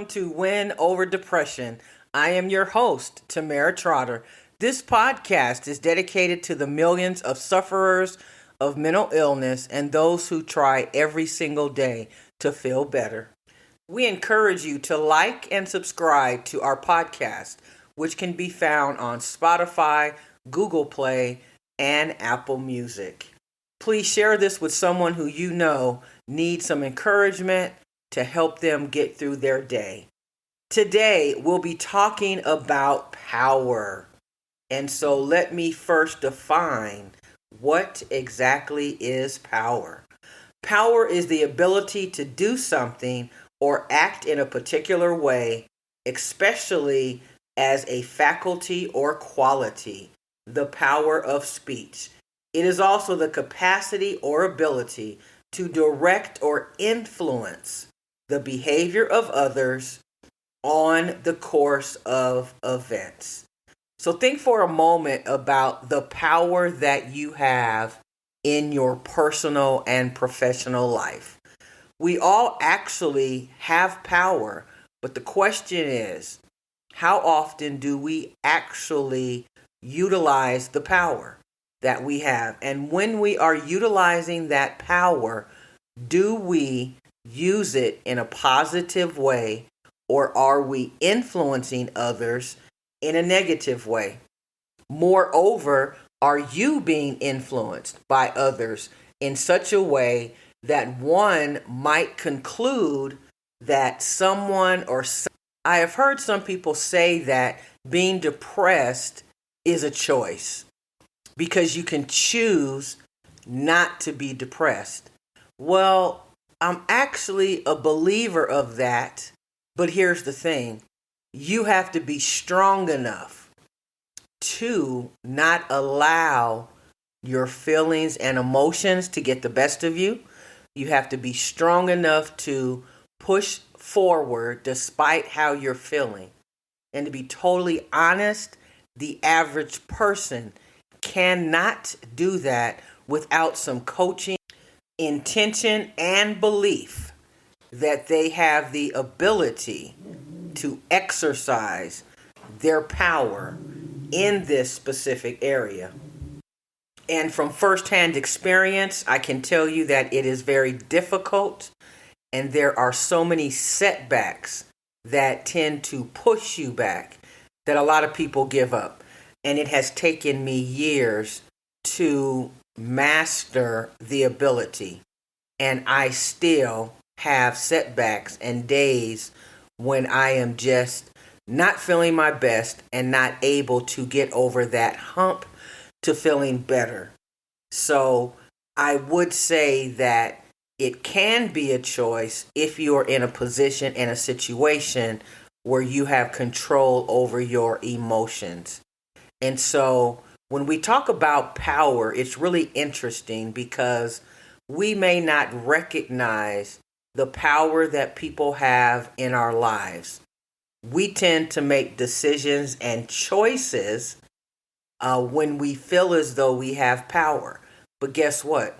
to Win Over Depression. I am your host, Tamera Trotter. This podcast is dedicated to the millions of sufferers of mental illness and those who try every single day to feel better. We encourage you to like and subscribe to our podcast, which can be found on Spotify, Google Play, and Apple Music. Please share this with someone who you know needs some encouragement to help them get through their day. Today, we'll be talking about power. And so let me first define what exactly is power. Power is the ability to do something or act in a particular way, especially as a faculty or quality, the power of speech. It is also the capacity or ability to direct or influence the behavior of others on the course of events. So think for a moment about the power that you have in your personal and professional life. We all actually have power, but the question is, how often do we actually utilize the power that we have? And when we are utilizing that power, do we use it in a positive way, or are we influencing others in a negative way? Moreover, are you being influenced by others in such a way that one might conclude that I have heard some people say that being depressed is a choice because you can choose not to be depressed. Well, I'm actually a believer of that, but here's the thing. You have to be strong enough to not allow your feelings and emotions to get the best of you. You have to be strong enough to push forward despite how you're feeling. And to be totally honest, the average person cannot do that without some coaching, intention, and belief that they have the ability to exercise their power in this specific area. And from firsthand experience, I can tell you that it is very difficult, and there are so many setbacks that tend to push you back that a lot of people give up. And it has taken me years to master the ability, and I still have setbacks and days when I am just not feeling my best and not able to get over that hump to feeling better. So I would say that it can be a choice if you are in a position and a situation where you have control over your emotions. And so when we talk about power, it's really interesting because we may not recognize the power that people have in our lives. We tend to make decisions and choices when we feel as though we have power. But guess what?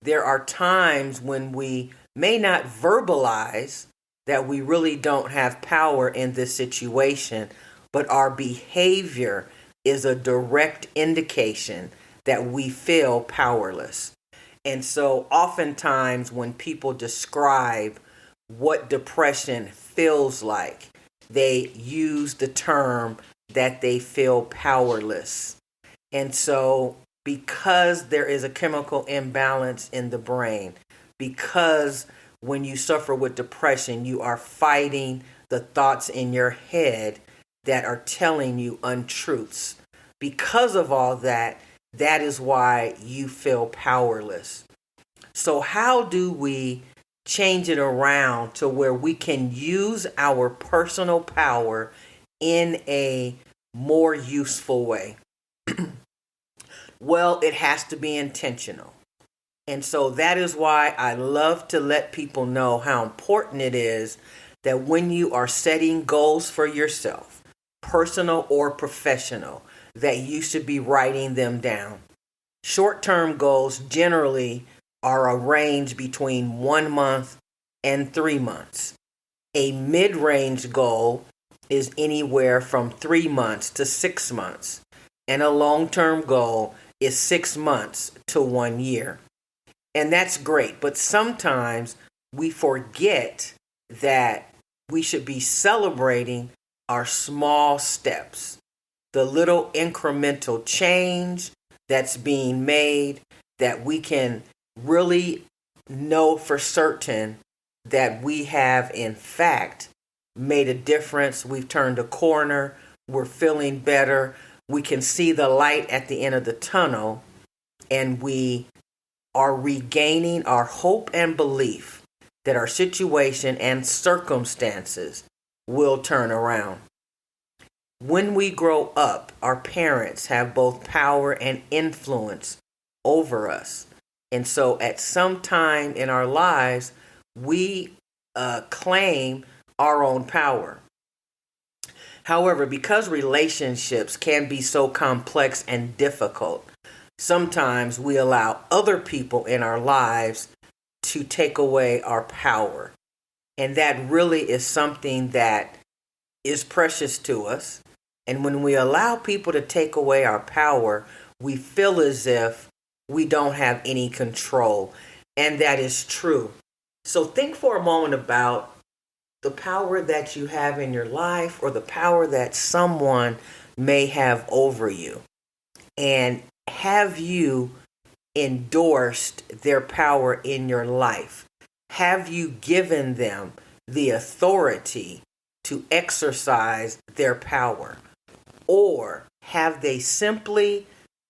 There are times when we may not verbalize that we really don't have power in this situation, but our behavior is a direct indication that we feel powerless. And so oftentimes when people describe what depression feels like, they use the term that they feel powerless. And so because there is a chemical imbalance in the brain, because when you suffer with depression, you are fighting the thoughts in your head that are telling you untruths. Because of all that, that is why you feel powerless. So how do we change it around to where we can use our personal power in a more useful way? Well, it has to be intentional. And so that is why I love to let people know how important it is that when you are setting goals for yourself, personal or professional, that you should be writing them down. Short-term goals generally are a range between 1 month and 3 months. A mid-range goal is anywhere from 3 months to 6 months, and a long-term goal is 6 months to 1 year. And that's great, but sometimes we forget that we should be celebrating our small steps, the little incremental change that's being made, that we can really know for certain that we have in fact made a difference. We've turned a corner. We're feeling better. We can see the light at the end of the tunnel, and we are regaining our hope and belief that our situation and circumstances will turn around. When we grow up, our parents have both power and influence over us. And so at some time in our lives, we claim our own power. However, because relationships can be so complex and difficult, sometimes we allow other people in our lives to take away our power. And that really is something that is precious to us. And when we allow people to take away our power, we feel as if we don't have any control. And that is true. So think for a moment about the power that you have in your life, or the power that someone may have over you. And have you endorsed their power in your life? Have you given them the authority to exercise their power? Or have they simply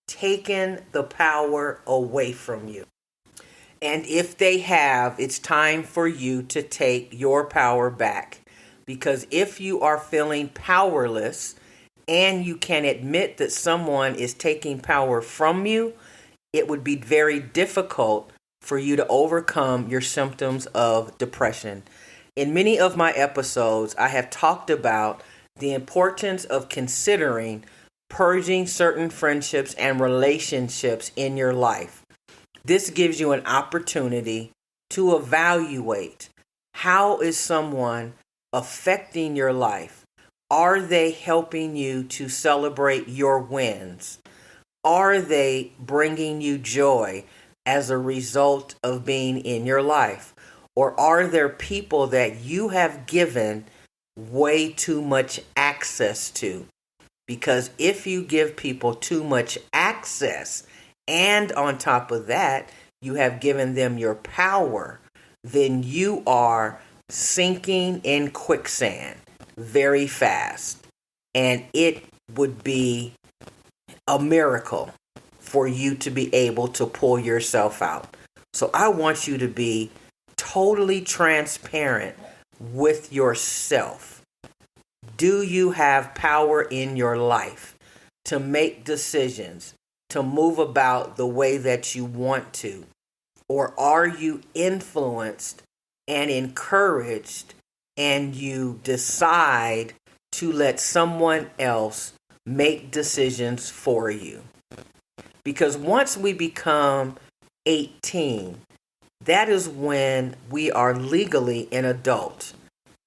taken the power away from you? And if they have, it's time for you to take your power back. Because if you are feeling powerless and you can admit that someone is taking power from you, it would be very difficult for you to overcome your symptoms of depression. In many of my episodes, I have talked about the importance of considering purging certain friendships and relationships in your life. This gives you an opportunity to evaluate, how is someone affecting your life? Are they helping you to celebrate your wins? Are they bringing you joy as a result of being in your life? Or are there people that you have given way too much access to? Because if you give people too much access, and on top of that, you have given them your power, then you are sinking in quicksand very fast. And it would be a miracle for you to be able to pull yourself out. So I want you to be totally transparent with yourself. Do you have power in your life to make decisions, to move about the way that you want to? Or are you influenced and encouraged, and you decide to let someone else make decisions for you? Because once we become 18, that is when we are legally an adult.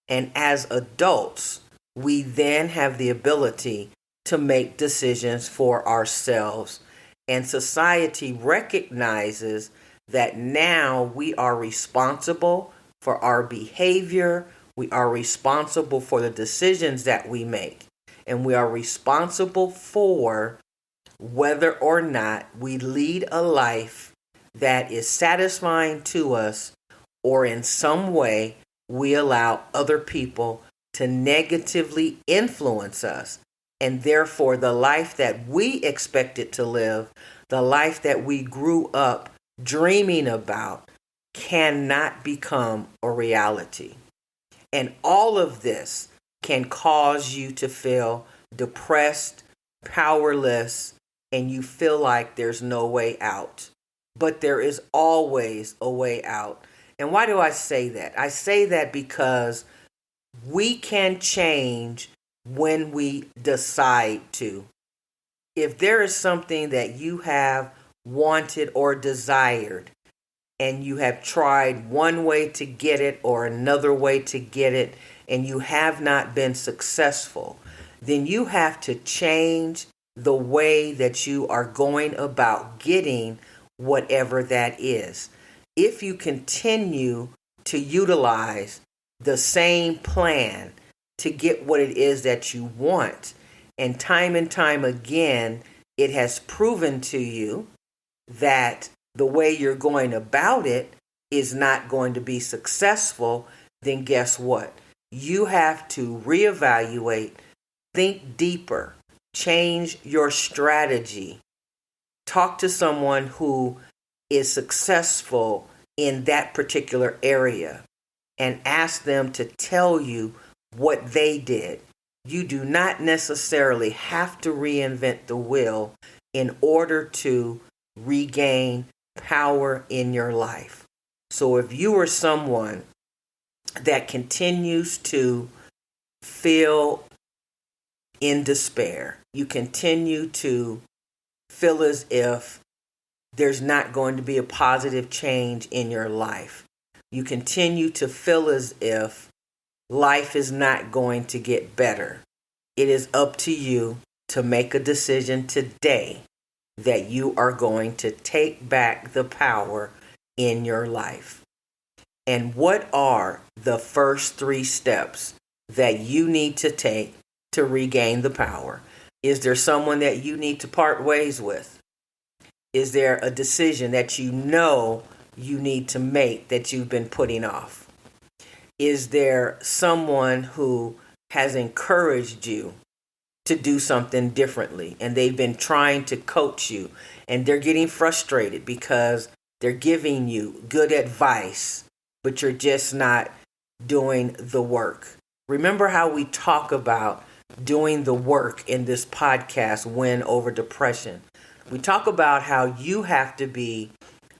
And as adults, we then have the ability to make decisions for ourselves. And society recognizes that now we are responsible for our behavior. We are responsible for the decisions that we make. And we are responsible for whether or not we lead a life that is satisfying to us, or in some way we allow other people to negatively influence us. And therefore, the life that we expected to live, the life that we grew up dreaming about, cannot become a reality. And all of this can cause you to feel depressed, powerless, and you feel like there's no way out. But there is always a way out. And why do I say that? I say that because we can change when we decide to. If there is something that you have wanted or desired, and you have tried one way to get it or another way to get it, and you have not been successful, then you have to change the way that you are going about getting whatever that is. If you continue to utilize the same plan to get what it is that you want, and time again, it has proven to you that the way you're going about it is not going to be successful, then guess what? You have to reevaluate, think deeper, change your strategy, talk to someone who is successful in that particular area and ask them to tell you what they did. You do not necessarily have to reinvent the wheel in order to regain power in your life. So if you are someone that continues to feel in despair, you continue to feel as if there's not going to be a positive change in your life, you continue to feel as if life is not going to get better, it is up to you to make a decision today that you are going to take back the power in your life. And what are the first 3 steps that you need to take to regain the power? Is there someone that you need to part ways with? Is there a decision that you know you need to make that you've been putting off? Is there someone who has encouraged you to do something differently and they've been trying to coach you and they're getting frustrated because they're giving you good advice, but you're just not doing the work? Remember how we talk about doing the work in this podcast, Win Over Depression. We talk about how you have to be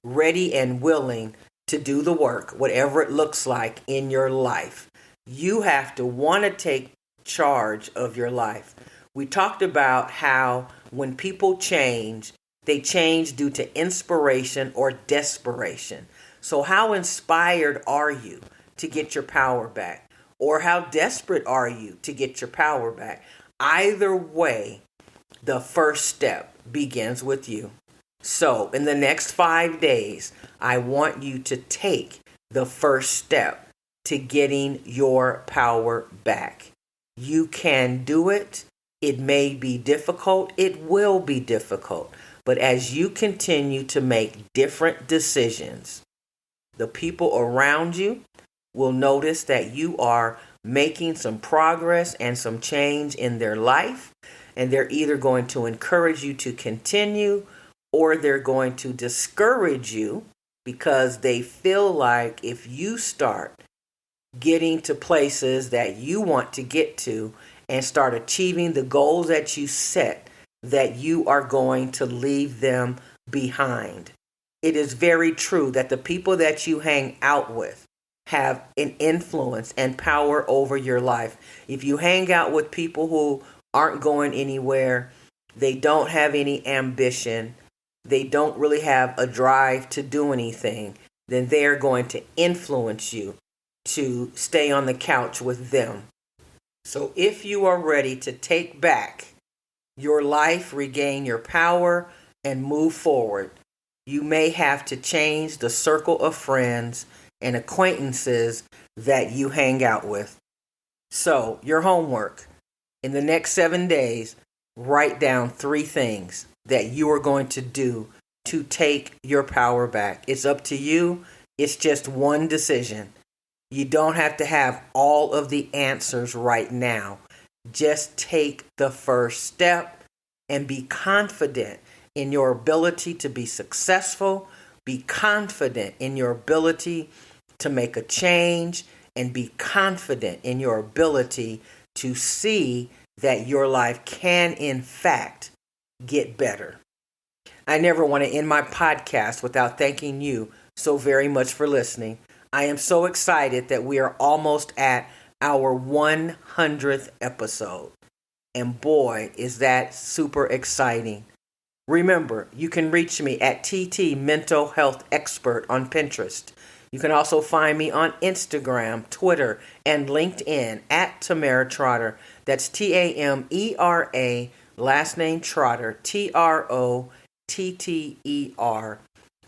ready and willing to do the work, whatever it looks like in your life. You have to want to take charge of your life. We talked about how when people change, they change due to inspiration or desperation. So how inspired are you to get your power back? Or how desperate are you to get your power back? Either way, the first step begins with you. So in the next 5 days, I want you to take the first step to getting your power back. You can do it. It may be difficult. It will be difficult. But as you continue to make different decisions, the people around you will notice that you are making some progress and some change in their life. And they're either going to encourage you to continue or they're going to discourage you because they feel like if you start getting to places that you want to get to and start achieving the goals that you set, that you are going to leave them behind. It is very true that the people that you hang out with have an influence and power over your life. If you hang out with people who aren't going anywhere, they don't have any ambition, they don't really have a drive to do anything, then they're going to influence you to stay on the couch with them. So if you are ready to take back your life, regain your power, and move forward, you may have to change the circle of friends and acquaintances that you hang out with. So your homework, in the next 7 days, write down 3 things that you are going to do to take your power back. It's up to you. It's just one decision. You don't have to have all of the answers right now. Just take the first step and be confident in your ability to be successful. Be confident in your ability to make a change, and be confident in your ability to see that your life can, in fact, get better. I never want to end my podcast without thanking you so very much for listening. I am so excited that we are almost at our 100th episode. And boy, is that super exciting. Remember, you can reach me at TT Mental Health Expert on Pinterest. You can also find me on Instagram, Twitter, and LinkedIn at Tamera Trotter. That's Tamera, last name Trotter, Trotter.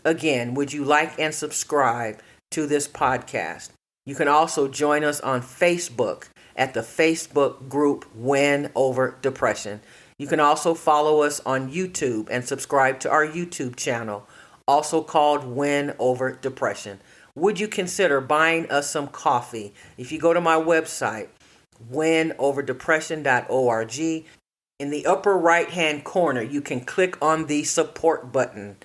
Again, would you like and subscribe to this podcast? You can also join us on Facebook at the Facebook group Win Over Depression. You can also follow us on YouTube and subscribe to our YouTube channel, also called Win Over Depression. Would you consider buying us some coffee? If you go to my website, winoverdepression.org, in the upper right-hand corner, you can click on the support button,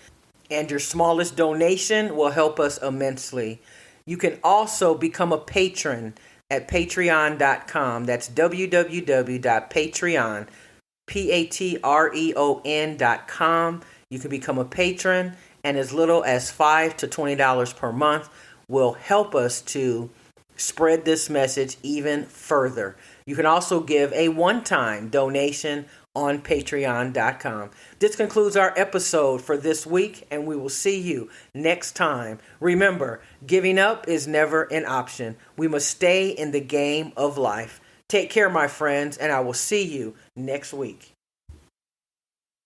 and your smallest donation will help us immensely. You can also become a patron at patreon.com. That's www.patreon.com. You can become a patron, and as little as $5 to $20 per month will help us to spread this message even further. You can also give a one-time donation on patreon.com. This concludes our episode for this week, and we will see you next time. Remember, giving up is never an option. We must stay in the game of life. Take care, my friends, and I will see you next week.